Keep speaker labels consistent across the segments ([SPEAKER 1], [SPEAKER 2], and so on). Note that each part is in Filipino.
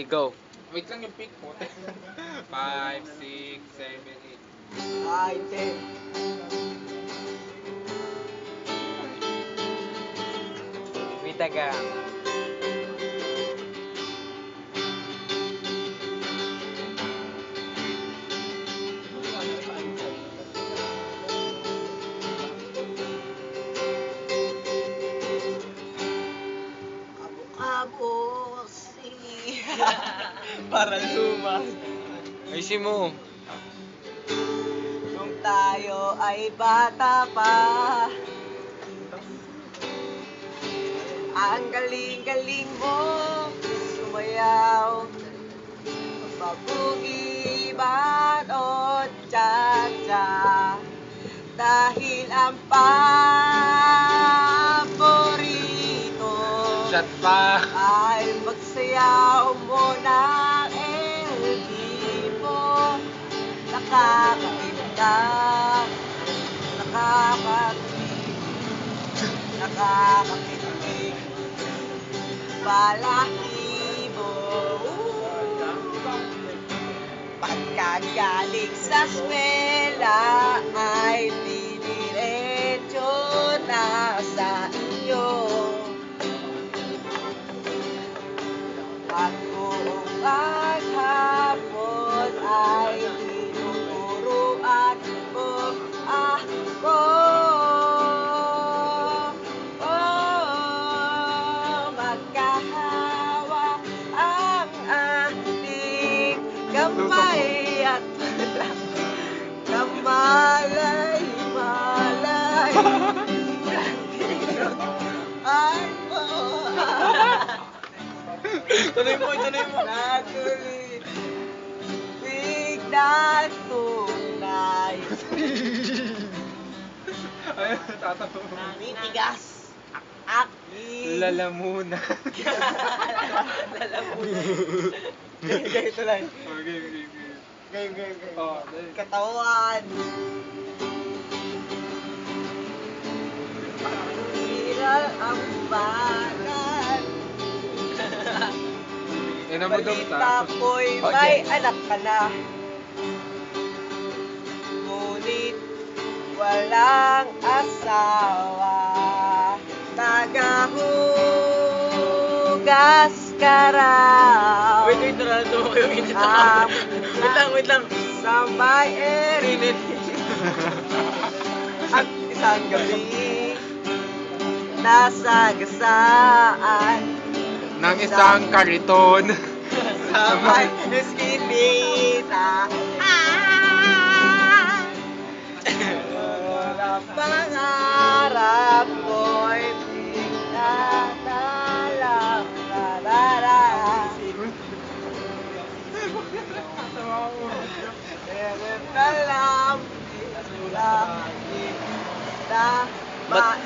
[SPEAKER 1] Go.
[SPEAKER 2] Wait lang yung pick mo. 5, 6, 7, 8.
[SPEAKER 3] Ay, hindi.
[SPEAKER 1] Wait taga.
[SPEAKER 3] Abo-abo si... Para luma.
[SPEAKER 1] Ayusin mo.
[SPEAKER 3] Nung tayo ay bata pa, ang galing-galing mo sumayaw. Pabugi man o cha-cha, dahil ang paborito
[SPEAKER 2] Shot pa.
[SPEAKER 3] ay magsayaw mo ng El Tipo. Nakakainda, nakakakilig, balahibo. Pagkagaling sa eskwela ay diniretso na sa inyo. At buong maghapon ay tinuturuan mo ako. Magkahawak ang ating kamay at kamalay-malay. Ay mo.
[SPEAKER 1] Tuloy mo.
[SPEAKER 3] Natuloy, biglang tunay.
[SPEAKER 2] Ayun, tatawa mo.
[SPEAKER 3] Nanitigas ang aking
[SPEAKER 2] Lalamuna.
[SPEAKER 3] Ganito lang.
[SPEAKER 2] Oh, game.
[SPEAKER 3] Game.
[SPEAKER 2] Oh, dahil.
[SPEAKER 3] Katawan. Hiral ang banan.
[SPEAKER 2] Yan ang madam
[SPEAKER 3] Balita ko'y may anak ka na. Ngunit walang asawa. Tagahugas ka raw.
[SPEAKER 1] Wait, narado ko yung init
[SPEAKER 3] Ah,
[SPEAKER 1] wait lang.
[SPEAKER 3] Sa may erinit. At isang gabi, nasa gasaan.
[SPEAKER 2] Nang isang kariton.
[SPEAKER 3] Sa may eskinita. Pangarap ko'y pinatalang.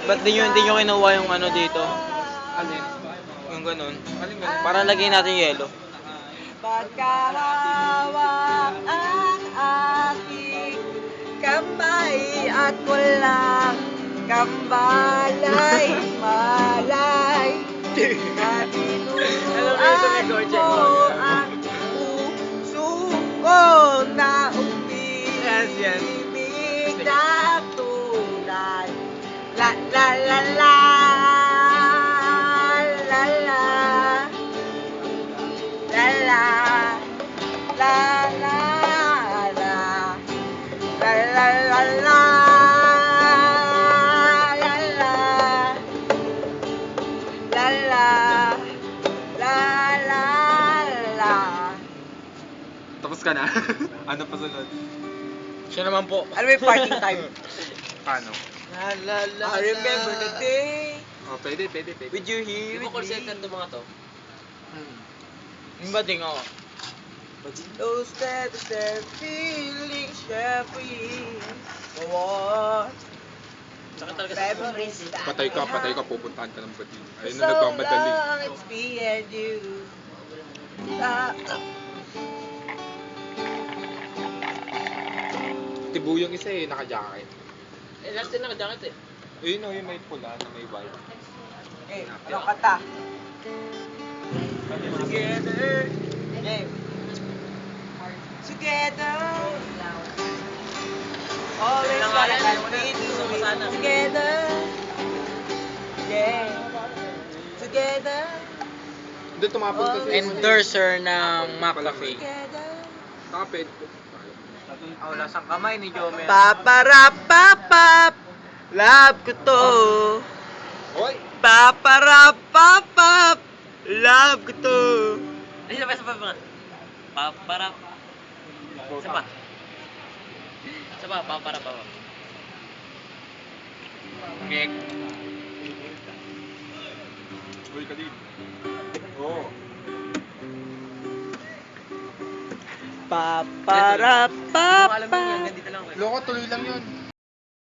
[SPEAKER 1] Ba't di nyo kinuha yung ano dito?
[SPEAKER 2] Alin?
[SPEAKER 1] Yung ganun.
[SPEAKER 2] Alin ganun?
[SPEAKER 1] Para lagyan natin yelo.
[SPEAKER 3] Pagkahawak ang aking kamay at walang kambalay-malay. At tinuruan mo ang puso ko na umibig na tunay. La la la la la la la la la la la la la la la la la la la la.
[SPEAKER 2] Tapos ka na? Ano pa sunod?
[SPEAKER 1] Siya naman po.
[SPEAKER 3] Ano may parking time?
[SPEAKER 2] Paano?
[SPEAKER 3] I remember the day
[SPEAKER 2] Oh, pwede.
[SPEAKER 3] with you here
[SPEAKER 1] Di ba call
[SPEAKER 3] with
[SPEAKER 1] center
[SPEAKER 3] me.
[SPEAKER 1] to mga to? Yung ba ding ako?
[SPEAKER 3] But you know that the feeling share free. So what?
[SPEAKER 1] Sakit talaga sa
[SPEAKER 3] Memories that
[SPEAKER 2] Patay
[SPEAKER 3] we
[SPEAKER 2] ka,
[SPEAKER 3] have.
[SPEAKER 2] pupuntahan ka ng bading. Ayun
[SPEAKER 3] So
[SPEAKER 2] na nagmamadali.
[SPEAKER 3] long it's me and you. Ah,
[SPEAKER 2] Tibu yung isa naka-jacket.
[SPEAKER 1] last din naka-jacket eh.
[SPEAKER 2] Ayun yung may pula na may white.
[SPEAKER 3] Okay, ano kata? Together Okay. Together. Always gotta be doing together. Yeah. Together.
[SPEAKER 2] Doon tumapon kasi.
[SPEAKER 1] Endorser ng McCafe.
[SPEAKER 3] Together.
[SPEAKER 2] Kapit.
[SPEAKER 1] Oh, lasang kamay ni Jomer.
[SPEAKER 3] Paparapapap. Love ko to.
[SPEAKER 2] Hoy!
[SPEAKER 3] Paparapapap. Love ko to.
[SPEAKER 4] Ay, isa pa. Para. Isa pa. Para.
[SPEAKER 1] Ngek.
[SPEAKER 2] Uy, kadib. Oo.
[SPEAKER 3] Paparapapap.
[SPEAKER 4] Alam mo yan, ganito lang.
[SPEAKER 2] Loko, tuloy lang yun.